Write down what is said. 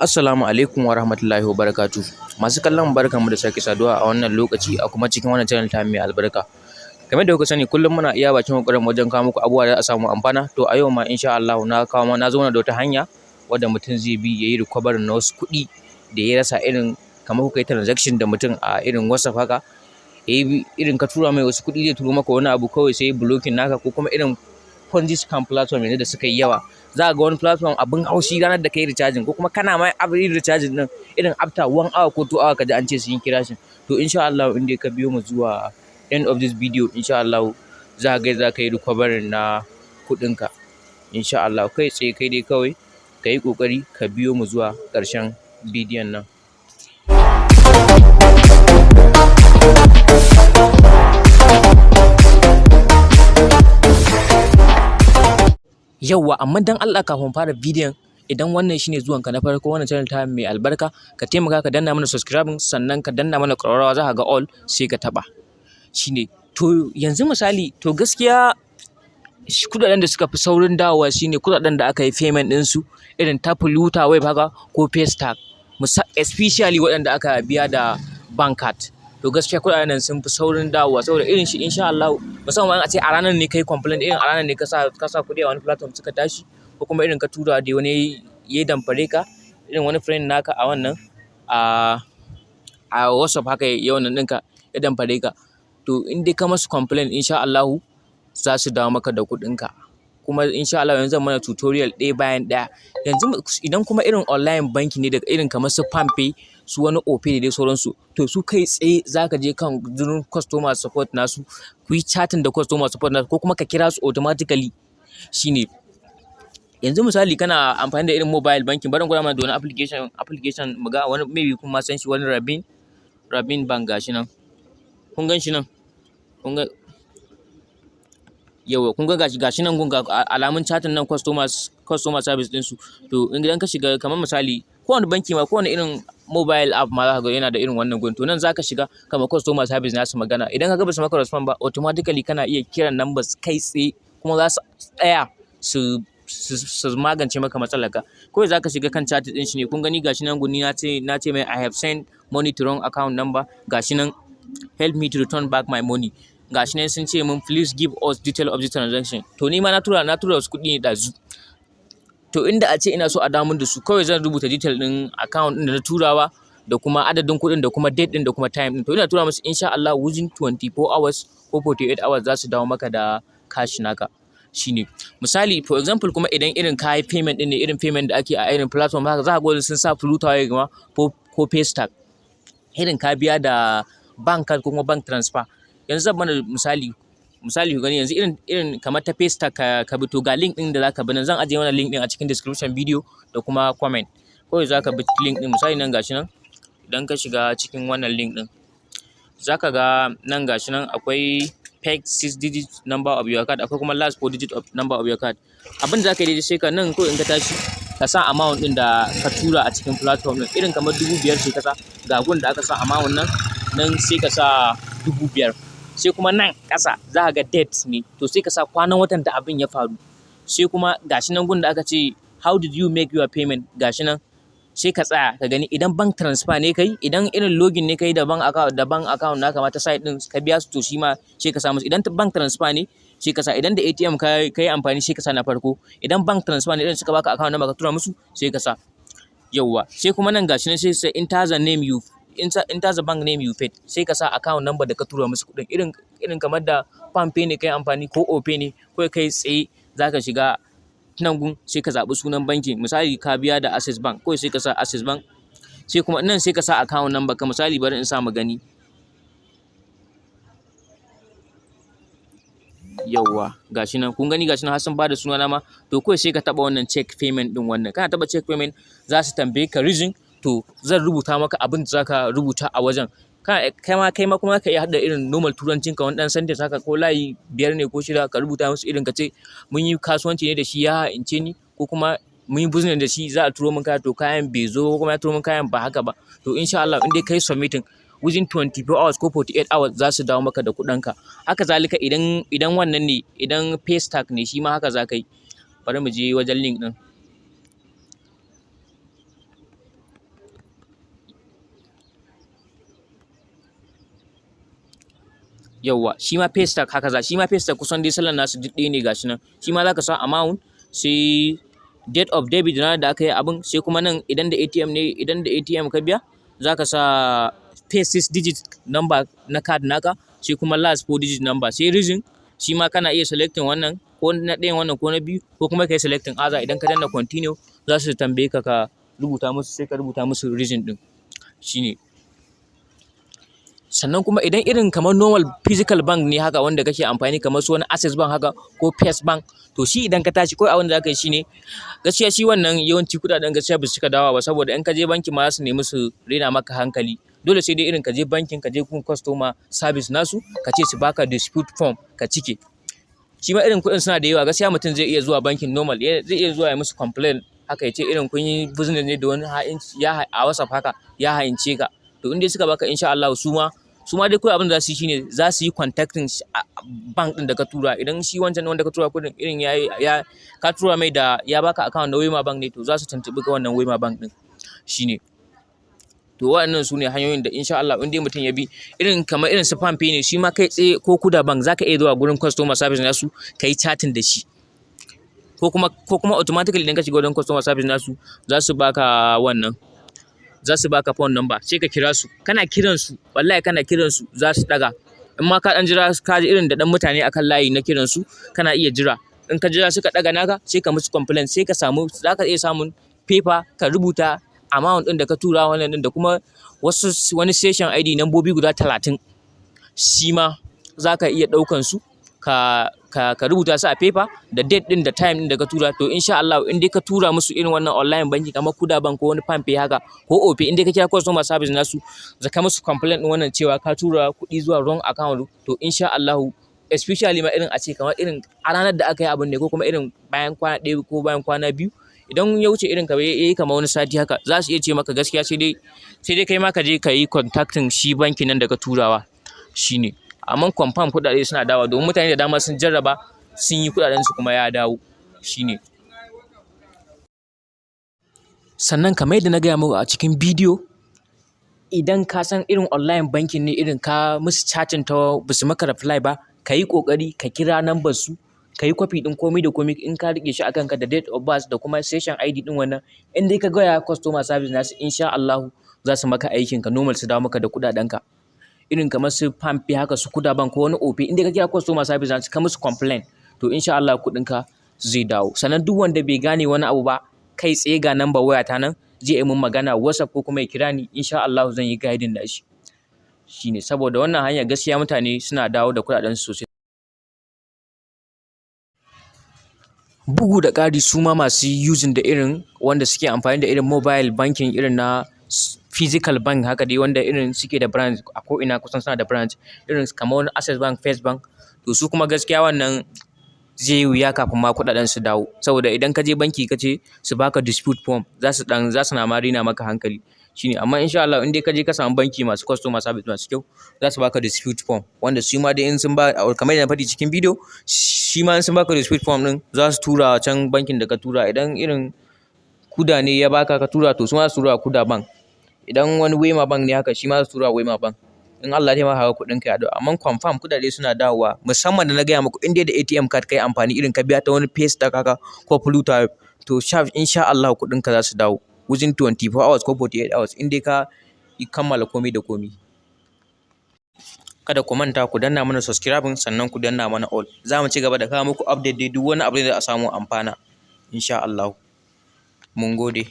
Assalamu alaikum wa rahmatullahi wa barakatuh. Masu kallon barkanmu da sake saduwa a wannan lokaci a kuma cikin wannan channel ta mai albarka. Kamar da kuka sani kullum muna iya bakin kokarin wajen kawo muku abubuwa da a samu amfana. To a yau ma insha Allah na zo da wata hanya wadda mutum zai bi yayi recover na wasu kuɗi da ya rasa, irin kamar kuka yi transaction da mutum a irin WhatsApp haka. Irin ka tura mai wasu kuɗi zai turo maka wani abu kawai sai blocking naka, ko kuma irin Ponzi scam platform yanzu da suka yi yawa. Za ga wani platform abin haushi ranar da kai recharging, ko kuma kana mai abin recharging din irin after 1 hour ko 2 hour kaji an ce sun yi crashing. To insha Allah in dai ka biyo mu zuwa end of this video, insha Allah za ka yi recovery na kuɗinka. Insha Allah kai tsaye kai dai kawai ka yi ƙoƙari ka biyo mu zuwa ƙarshen bidiyon nan. Yawwa, amma dan Allah kafin fara bidiyon, idan wannan shine zuwanka na farko wannan channel ta mai albarka, ka taimaka ka danna mana subscribing, sannan ka danna mana ƙararrawa, za ka ga all sai ka taɓa. Shine to yanzu misali, to gaskiya kudaden da suka fi saurin dawowa shine kudaden da aka yi payment ɗinsu irin ta flutterwave haka ko paystack, especially waɗanda aka biya da bank card. To gaskiya kudaden nan sun fi saurin dawowa, saboda irin shi insha Allah, musamman a ce a ranar ne kai complaint, irin a ranar ne ka sa kuɗi a wani platform suka tashi, ko kuma irin ka tura da wani ya damfare ka, irin wani friend naka a wannan a WhatsApp haka ya wannan ɗinka ya damfare ka. To in dai ka masu complaint insha Allah za su dawo maka da kuɗinka. Kuma insha Allah yanzu zan mana tutorial ɗaya bayan ɗaya. Yanzu idan kuma irin online banking ne daga irin kamar su palmpay, su wani opay da dai sauransu, to su kai tsaye za ka je kan gurin customer support nasu, ku yi chatting da customer support nasu, ko kuma ka kira su automatically. Shine yanzu misali kana amfani da irin mobile banking, bari gwada mana da wani application mu ga wani, maybe kun ma san shi, wani Rabin bank gashi nan. Kun gan shi nan? Kun ga yawa, kun ga gashi nan gun ga alamun chatting nan customer service ɗinsu. To idan ka shiga kamar misali kowane banki ma, kowane irin mobile app ma za ka ga yana da irin wannan gun. To nan za ka shiga kamar customer service nasu magana. Idan ka ga ba su maka respond ba, automatically kana iya kiran numbers kai tsaye, kuma za su tsaya su magance maka matsalarka. Kawai za ka shiga kan chat ɗin shi ne. Kun gani gashi nan guni na ce mai I have sent money to wrong account number. Gashi nan help me to return back my money. Gashi nan sun ce min please give us detail of the transaction. To ni ma na tura wasu kuɗi ne ɗazu. To inda a ce ina so a dawo min da su, kawai zan rubuta detail ɗin account ɗin da na turawa, da kuma adadin kuɗin, da kuma date ɗin, da kuma time ɗin. To ina tura musu insha Allah within 24 hours ko 48 hours za su dawo maka da cash naka. Shine misali, for example, kuma idan irin ka yi payment ɗin ne, irin payment da ake a irin platform haka, za ka ga sun sa flutterwave ma ko paystack, irin ka biya da bank card ko kuma bank transfer. Yanzu zan mana misali ku gani, yanzu irin kamar ta paystack ka bi, to ga link ɗin da za ka bi nan. Zan ajiye wannan link ɗin a cikin description video da kuma comment. Kawai za ka bi link ɗin, misali nan gashi nan. Idan ka shiga cikin wannan link ɗin, za ka ga nan gashi nan akwai peg 6 digit number of your card, akwai kuma last 4 digit of number of your card. Abin da za ka yi daidai sai ka nan, ko in ka tashi ka sa amount ɗin da ka tura a cikin platform ɗin, irin kamar 5,000 ce ka sa, ga gun da aka sa amount nan sai ka sa 5,000. Sai kuma nan ƙasa za ka ga date ne, to sai ka sa kwanan watan da abin ya faru. Sai kuma gashi nan gun da aka ce how did you make your payment, gashi nan sai ka tsaya ka gani. Idan bank transfer ne kai, idan irin login ne kai da bank account naka ma ta site ɗin ka biya su, to shi ma sai ka sa musu. Idan bank transfer ne sai ka sa, idan da ATM ka yi amfani sai ka sa na farko. Idan bank transfer ne idan suka baka account number ka tura musu sai ka sa. Yawwa, sai kuma nan gashi nan sai enter the bank name you paid, sai ka sa account number da ka tura musu kuɗin. Irin kamar da palmpay ne kai amfani ko opay ne, ko kai tsaye za ka shiga nan gun sai ka zaɓi sunan bankin. Misali ka biya da Access Bank, kawai sai ka sa Access Bank. Sai kuma nan sai ka sa account number ka, misali bari in sa mu gani. Yawwa, gashi nan kun gani, gashi nan har sun bada sunana ma. To kawai sai ka taɓa wannan check payment ɗin wannan. Kana taɓa check payment za su tambaye ka reason, to zan rubuta maka abin da za ka rubuta a wajen. Kai ma kuma ka iya haɗa irin normal turancin ka, wani ɗan sentence haka, ko layi 5 ne ko 6 ka rubuta musu, irin ka ce mun yi kasuwanci ne da shi ya ha'ince ni, ko kuma mun yi business da shi za a turo min kaya, to kayan bai zo, ko kuma ya turo min kayan ba haka ba. To insha Allah in dai kai submitting within 24 hours ko 48 hours za su dawo maka da kuɗinka. Haka zalika idan wannan ne, idan paystack ne shi ma haka za ka yi. Bari mu je wajen link ɗin. yawwa shi ma paystack haka shi ma paystack kusan dai salon nasu duk ɗaya ne gashi nan, shi ma zaka sa amount, sai date of debit ranar da aka yi abin, sai kuma nan idan da ATM ne, idan da ATM ka biya zaka sa pay 6 digit number na card naka, sai kuma last 4 digit number, sai reason shi ma kana iya selecting wannan ko na ɗayan wannan ko na biyu, ko kuma kai selecting other. Idan ka danna continue za su tambaye ka ka rubuta musu, sai ka rubuta musu reason din shine. Sannan kuma idan irin kamar normal physical bank ne haka wanda kake amfani kamar su wani access bank haka ko first bank, to shi idan ka tashi kawai abin da zaka yi shine, gaskiya shi wannan yawanci kudaden gaskiya ba su cika dawa ba, saboda in ka je banki ma za su nemi su rena maka hankali. Dole sai dai irin ka je bankin, ka je kun customer service nasu ka ce su baka dispute form ka cike. Shi ma irin kuɗin suna da yawa, gaskiya mutum zai iya zuwa bankin normal, zai iya zuwa ya musu complain haka, ya ce irin kun yi business ne da wani a WhatsApp haka ya haince ka, to in dai suka baka insha Allah su ma dai kawai abin da za su yi shine za su yi contacting bank din da ka tura. Idan shi wancan wanda ka tura kuɗin irin ka tura mai da ya baka account na Wema bank ne, to za su tuntuɓi ga wannan Wema bank din shine. To waɗannan su ne hanyoyin da insha Allah in dai mutum ya bi, irin kamar irin su PamPay ne shi ma kai tsaye, ko Kuda bank zaka iya zuwa gurin customer service nasu ka yi chatting da shi, ko kuma automatically idan ka shiga wajen customer service nasu za su baka phone number, sai ka kira su, kana kiran su za su daga. In ma ka dan jira ka ji irin da dan mutane akan layi na kiran su, kana iya jira. In ka jira suka daga naka, sai ka musu complaint, sai ka zaka iya samun paper ka rubuta amount din da ka tura wannan din, da kuma wani session ID nambobi guda 30, shi ma zaka iya daukan su ka rubuta su a paper da date din da time din da ka tura. To insha Allah in dai ka tura musu irin wannan online banki kamar Kuda bank ko wani PamPay haka ko opay, in dai ka kira customer service nasu zaka musu complaint din wannan cewa ka tura kuɗi zuwa wrong account, to insha Allah especially ma irin a ce kamar irin a ranar da aka yi abin ne, ko kuma irin bayan kwana ɗaya ko bayan kwana biyu, idan ya wuce irin ka yayi kamar wani sati haka, za su iya ce maka gaskiya sai dai kai ma ka je ka yi contacting shi bankin nan da ka turawa shine. Amma confirm kuɗaɗe suna dawo, domin mutane da dama sun jarraba sun yi kuɗaɗen su kuma ya dawo shine. Sannan kamar yadda na gaya muku a cikin bidiyo, idan ka san irin online banking ne, irin ka musu chatting ta basu maka reply ba, ka yi ƙoƙari ka kira number su, ka yi copy ɗin komai da komai in ka riƙe shi a kanka, da date of birth da kuma session ID ɗin wannan. In dai ka gaya customer service nasu insha Allah za su maka aikin ka normal, su dawo maka da kuɗaɗenka. Irin kamar su PamPay haka, su Kuda bank ko wani opay, in dai ka kira customer service nasu ka musu complaint, to insha Allah kuɗinka zai dawo. Sannan duk wanda bai gane wani abu ba, kai tsaye ga number wayata nan, zai yi mun magana WhatsApp ko kuma ya kira ni, insha Allah zan yi guiding da shi shine. Saboda wannan hanya gaskiya mutane suna dawo da kuɗaɗen su sosai. Bugu da ƙari su ma masu using da irin wanda suke amfani da irin mobile banking irin na physical bank haka dai, wanda irin suke da branch a ko ina, kusan suna da branch irin kamar wani access bank, first bank, to su kuma gaskiya wannan zai yi wuya kafin ma kuɗaɗen su dawo. Saboda idan ka je banki ka ce su baka dispute form, za su na ma rena maka hankali shine. Amma insha Allah in dai ka je ka samu banki masu customer service masu kyau, za su baka dispute form, wanda su ma dai in sun ba, kamar yadda na faɗi cikin bidiyo, shi ma in sun baka dispute form din za su tura can bankin da ka tura. Idan irin Kuda ne ya baka ka tura, to su ma su tura Kuda bank. Idan wani Wema bank ne haka, shi ma su tura Wema bank. In Allah ya taimaka kuɗinka ya dawo. Amma confirm kuɗaɗe suna dawowa, musamman da na gaya muku in dai da ATM card kai amfani, irin ka biya ta wani paystack haka ko flutterwave, to insha Allah kuɗinka za su dawo within 24 hours ko 48 hours, in dai ka kammala komai da komai. Kada ku manta ku danna mana subscribing, sannan ku danna mana all. Za mu ci gaba da kawo muku update dai duk wani abu da a samu amfana insha Allah. Mun gode.